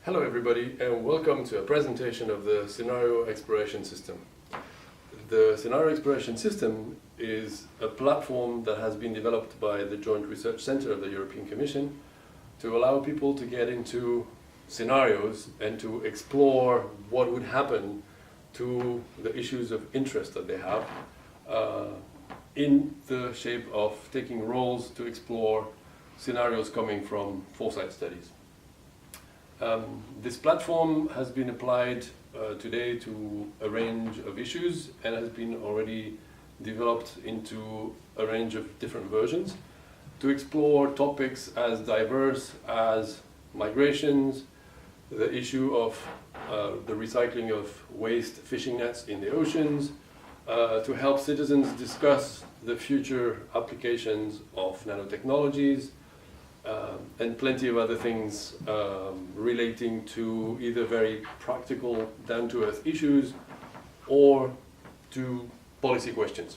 Hello everybody, and welcome to a presentation of the Scenario Exploration System. The Scenario Exploration System is a platform that has been developed by the Joint Research Centre of the European Commission to allow people to get into scenarios and to explore what would happen to the issues of interest that they have in the shape of taking roles to explore scenarios coming from foresight studies. This platform has been applied today to a range of issues and has been already developed into a range of different versions to explore topics as diverse as migrations, the issue of the recycling of waste fishing nets in the oceans, to help citizens discuss the future applications of nanotechnologies, and plenty of other things relating to either very practical, down-to-earth issues or to policy questions.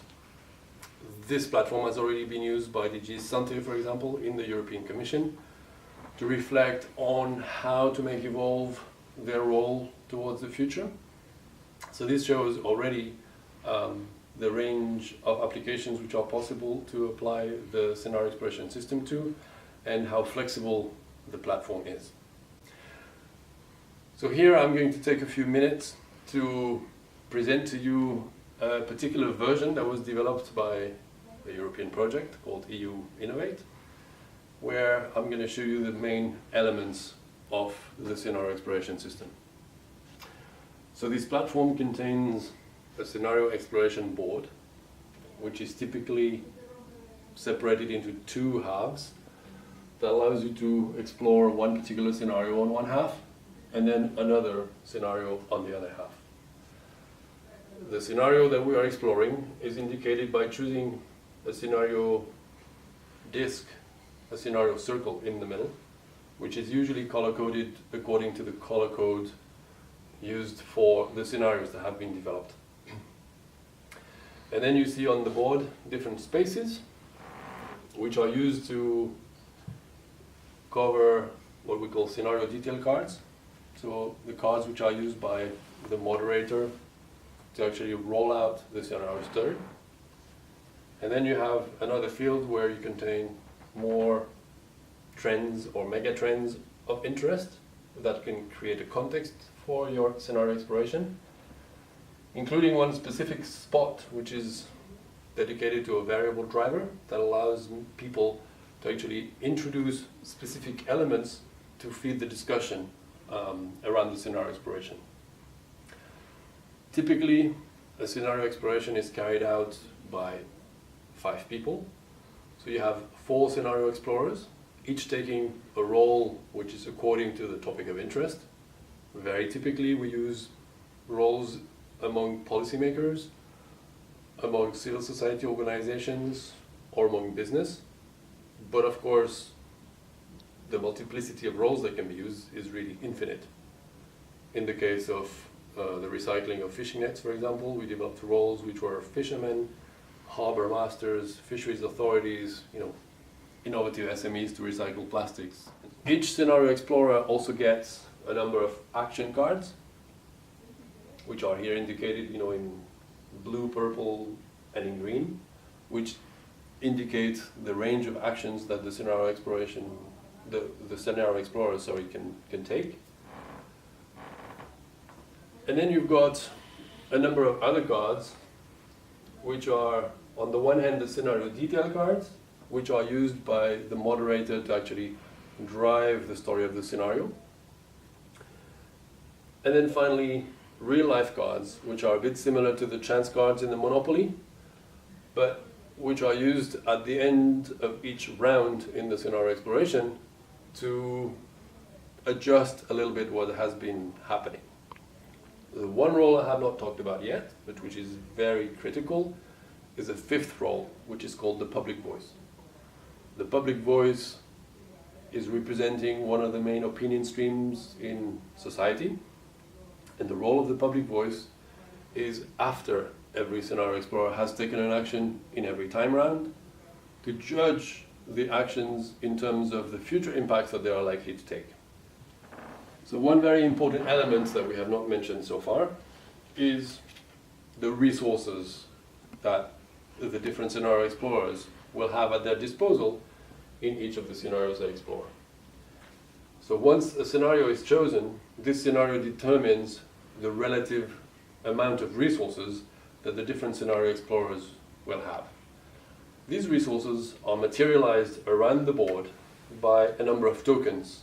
This platform has already been used by DG Santé, for example, in the European Commission to reflect on how to make evolve their role towards the future. So this shows already the range of applications which are possible to apply the scenario exploration system to, and how flexible the platform is. So here I'm going to take a few minutes to present to you a particular version that was developed by a European project called EU-Innovate, where I'm going to show you the main elements of the scenario exploration system. So this platform contains a scenario exploration board, which is typically separated into two halves, that allows you to explore one particular scenario on one half and then another scenario on the other half. The scenario that we are exploring is indicated by choosing a scenario disk, a scenario circle in the middle, which is usually color-coded according to the color code used for the scenarios that have been developed. And then you see on the board different spaces which are used to cover what we call scenario detail cards. So the cards which are used by the moderator to actually roll out the scenario story. And then you have another field where you contain more trends or mega trends of interest that can create a context for your scenario exploration, including one specific spot which is dedicated to a variable driver that allows people to actually introduce specific elements to feed the discussion around the scenario exploration. Typically, a scenario exploration is carried out by 5 people. So you have 4 scenario explorers, each taking a role which is according to the topic of interest. Very typically, we use roles among policymakers, among civil society organizations, or among business. But of course, the multiplicity of roles that can be used is really infinite. In the case of the recycling of fishing nets, for example, we developed roles which were fishermen, harbor masters, fisheries authorities, innovative SMEs to recycle plastics. Each scenario explorer also gets a number of action cards, which are here indicated, in blue, purple, and in green, which indicate the range of actions that the scenario exploration, the scenario explorer, can take. And then you've got a number of other cards, which are, on the one hand, the scenario detail cards, which are used by the moderator to actually drive the story of the scenario. And then finally, real-life cards, which are a bit similar to the chance cards in the Monopoly, but which are used at the end of each round in the scenario exploration to adjust a little bit what has been happening. The one role I have not talked about yet, but which is very critical, is a 5th role, which is called the public voice. The public voice is representing one of the main opinion streams in society, and the role of the public voice is after every scenario explorer has taken an action in every time round to judge the actions in terms of the future impacts that they are likely to take. So one very important element that we have not mentioned so far is the resources that the different scenario explorers will have at their disposal in each of the scenarios they explore. So once a scenario is chosen, this scenario determines the relative amount of resources that the different scenario explorers will have. These resources are materialized around the board by a number of tokens.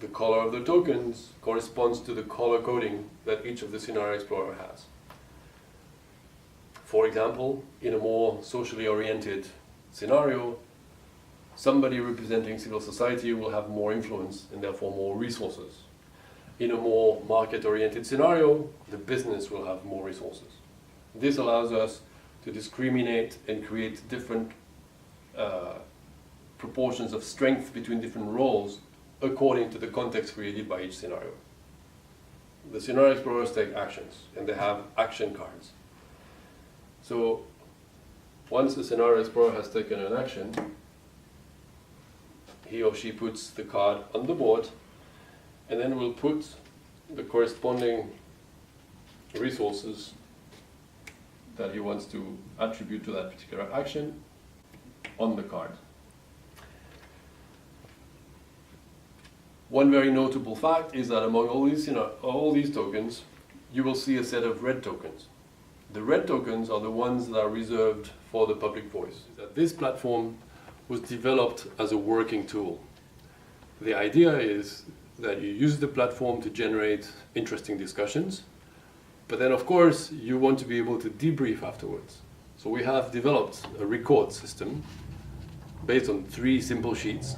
The color of the tokens corresponds to the color coding that each of the scenario explorer has. For example, in a more socially oriented scenario, somebody representing civil society will have more influence and therefore more resources. In a more market-oriented scenario, the business will have more resources. This allows us to discriminate and create different proportions of strength between different roles according to the context created by each scenario. The scenario explorers take actions, and they have action cards. So once the scenario explorer has taken an action, he or she puts the card on the board, and then will put the corresponding resources that he wants to attribute to that particular action on the card. One very notable fact is that among all these tokens, you will see a set of red tokens. The red tokens are the ones that are reserved for the public voice. This platform was developed as a working tool. The idea is that you use the platform to generate interesting discussions, but then of course you want to be able to debrief afterwards. So we have developed a record system based on 3 simple sheets.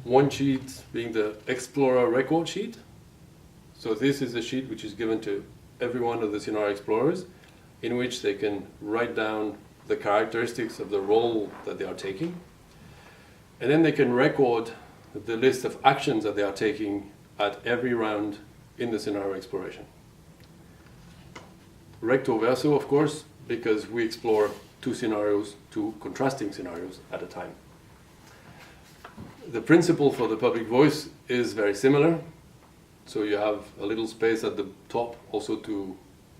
One sheet being the Explorer record sheet. So this is a sheet which is given to every one of the scenario explorers, in which they can write down the characteristics of the role that they are taking. And then they can record the list of actions that they are taking at every round in the scenario exploration. Recto verso, of course, because we explore 2 scenarios, 2 contrasting scenarios at a time. The principle for the public voice is very similar. So you have a little space at the top also to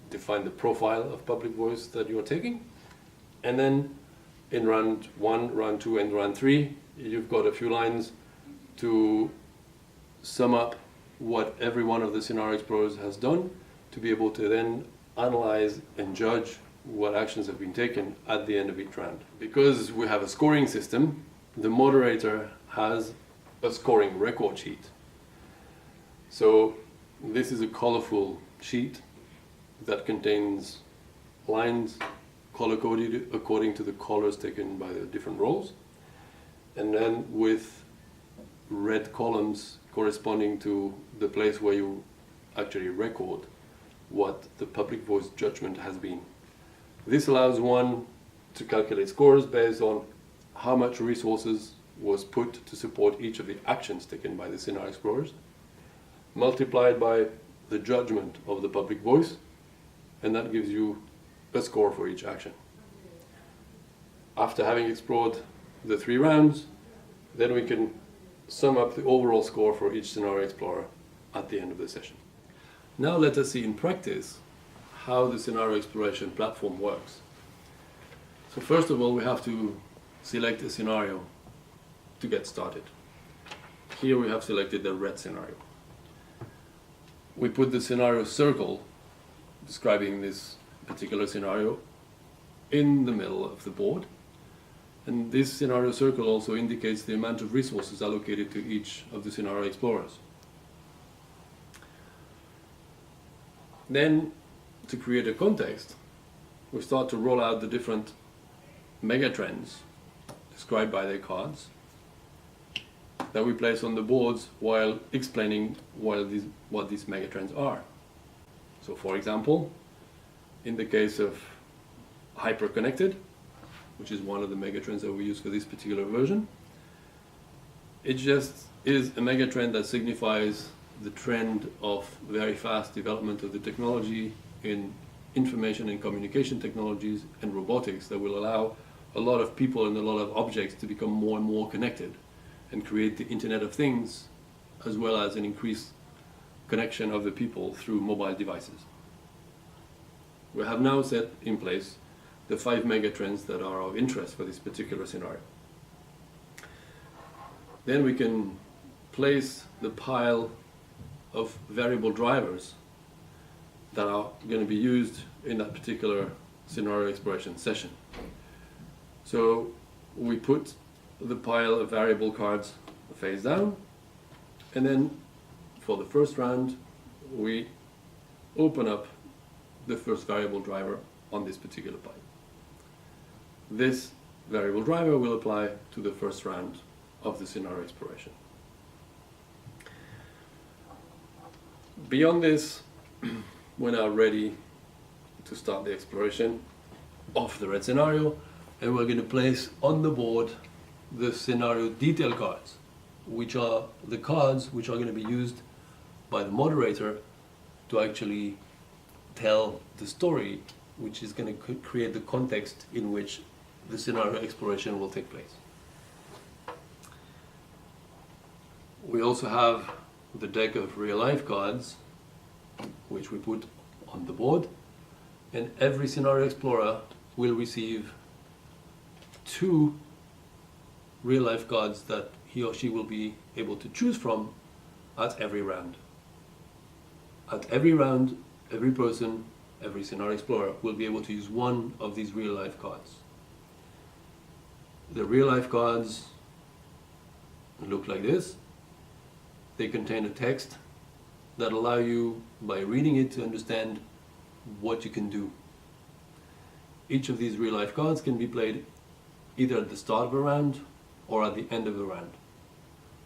define the profile of public voice that you are taking. And then in round 1, round 2, and round 3, you've got a few lines to sum up what every one of the scenario explorers has done, to be able to then analyze and judge what actions have been taken at the end of each round. Because we have a scoring system, the moderator has a scoring record sheet. So this is a colorful sheet that contains lines color-coded according to the colors taken by the different roles, and then with red columns corresponding to the place where you actually record what the public voice judgment has been. This allows one to calculate scores based on how much resources was put to support each of the actions taken by the scenario explorers, multiplied by the judgment of the public voice, and that gives you a score for each action. After having explored the 3 rounds, then we can sum up the overall score for each scenario explorer at the end of the session. Now let us see in practice how the scenario exploration platform works. So first of all, we have to select a scenario to get started. Here we have selected the red scenario. We put the scenario circle describing this particular scenario in the middle of the board, and this scenario circle also indicates the amount of resources allocated to each of the scenario explorers. Then, to create a context, we start to roll out the different megatrends described by their cards that we place on the boards while explaining what these megatrends are. So for example, in the case of hyper-connected, which is one of the megatrends that we use for this particular version, it just is a megatrend that signifies the trend of very fast development of the technology in information and communication technologies and robotics that will allow a lot of people and a lot of objects to become more and more connected and create the Internet of Things as well as an increased connection of the people through mobile devices. We have now set in place the 5 megatrends that are of interest for this particular scenario. Then we can place the pile of variable drivers that are going to be used in that particular scenario exploration session. So we put the pile of variable cards face down, and then for the first round we open up the first variable driver on this particular pile. This variable driver will apply to the first round of the scenario exploration. Beyond this, we're now ready to start the exploration of the red scenario, and we're going to place on the board the scenario detail cards, which are the cards which are going to be used by the moderator to actually tell the story, which is going to create the context in which the scenario exploration will take place. We also have the deck of real-life cards, which we put on the board, and every scenario explorer will receive 2 real-life cards that he or she will be able to choose from at every round. At every round, every person, every scenario explorer will be able to use one of these real-life cards. The real-life cards look like this. They contain a text that allow you, by reading it, to understand what you can do. Each of these real-life cards can be played either at the start of a round or at the end of the round.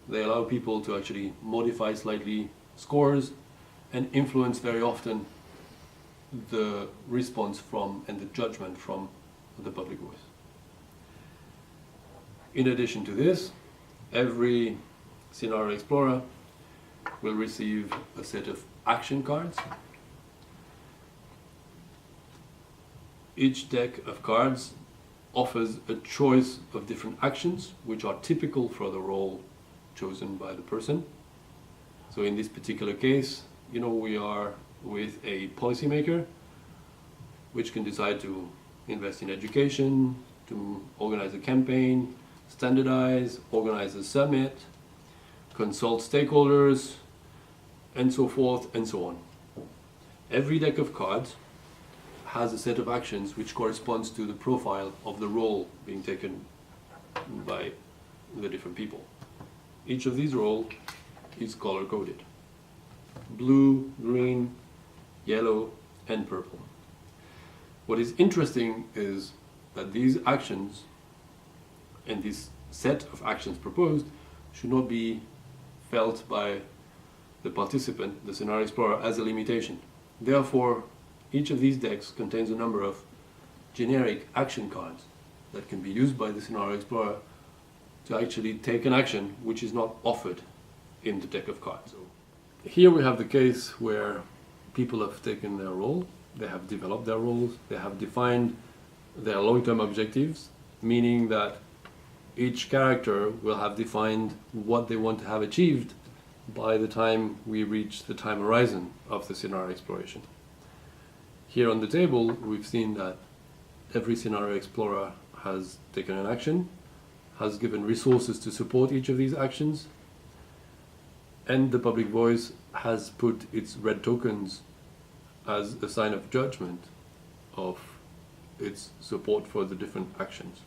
They allow people to actually modify slightly scores and influence very often the response from and the judgment from the public voice. In addition to this, every scenario explorer will receive a set of action cards. Each deck of cards offers a choice of different actions which are typical for the role chosen by the person. So in this particular case, we are with a policymaker which can decide to invest in education, to organize a campaign, standardize, organize a summit, consult stakeholders, and so forth and so on. Every deck of cards has a set of actions which corresponds to the profile of the role being taken by the different people. Each of these roles is color-coded: blue, green, yellow, and purple. What is interesting is that these actions and this set of actions proposed should not be felt by the participant, the scenario explorer, as a limitation. Therefore, each of these decks contains a number of generic action cards that can be used by the scenario explorer to actually take an action which is not offered in the deck of cards. Here we have the case where people have taken their role, they have developed their roles, they have defined their long-term objectives, meaning that each character will have defined what they want to have achieved by the time we reach the time horizon of the scenario exploration. Here on the table, we've seen that every scenario explorer has taken an action, has given resources to support each of these actions, and the public voice has put its red tokens as a sign of judgment of its support for the different actions.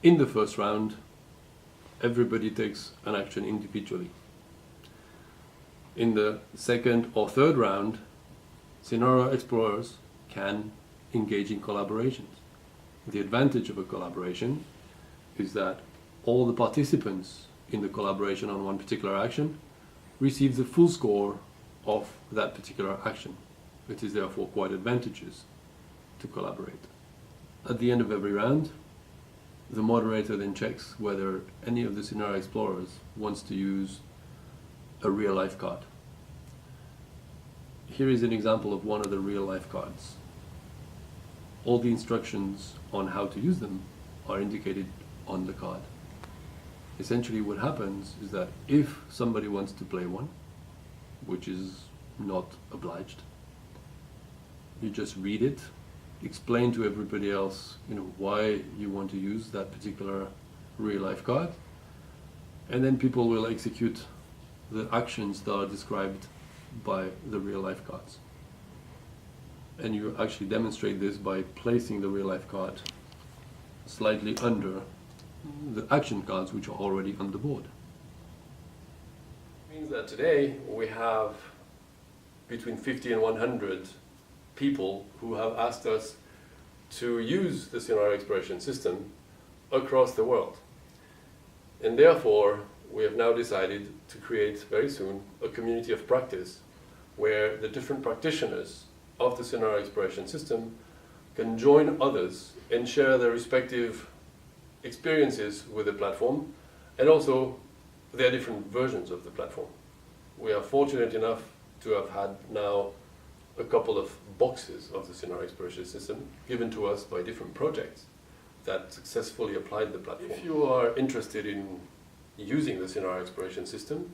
In the first round, everybody takes an action individually. In the second or third round, scenario explorers can engage in collaborations. The advantage of a collaboration is that all the participants in the collaboration on one particular action receive the full score of that particular action. It is therefore quite advantageous to collaborate. At the end of every round, the moderator then checks whether any of the scenario explorers wants to use a real-life card. Here is an example of one of the real-life cards. All the instructions on how to use them are indicated on the card. essentially what happens is that if somebody wants to play one, which is not obliged, you just read it, explain to everybody else, why you want to use that particular real-life card, and then people will execute the actions that are described by the real-life cards. And you actually demonstrate this by placing the real-life card slightly under the action cards which are already on the board. It means that today we have between 50 and 100 people who have asked us to use the scenario exploration system across the world. And therefore, we have now decided to create very soon a community of practice where the different practitioners of the scenario exploration system can join others and share their respective experiences with the platform and also their different versions of the platform. We are fortunate enough to have had now a couple of boxes of the scenario exploration system given to us by different projects that successfully applied the platform. If you are interested in using the scenario exploration system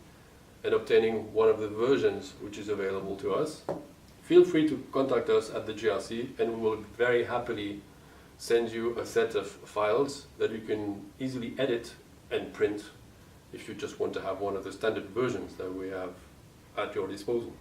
and obtaining one of the versions which is available to us, feel free to contact us at the GRC and we will very happily send you a set of files that you can easily edit and print if you just want to have one of the standard versions that we have at your disposal.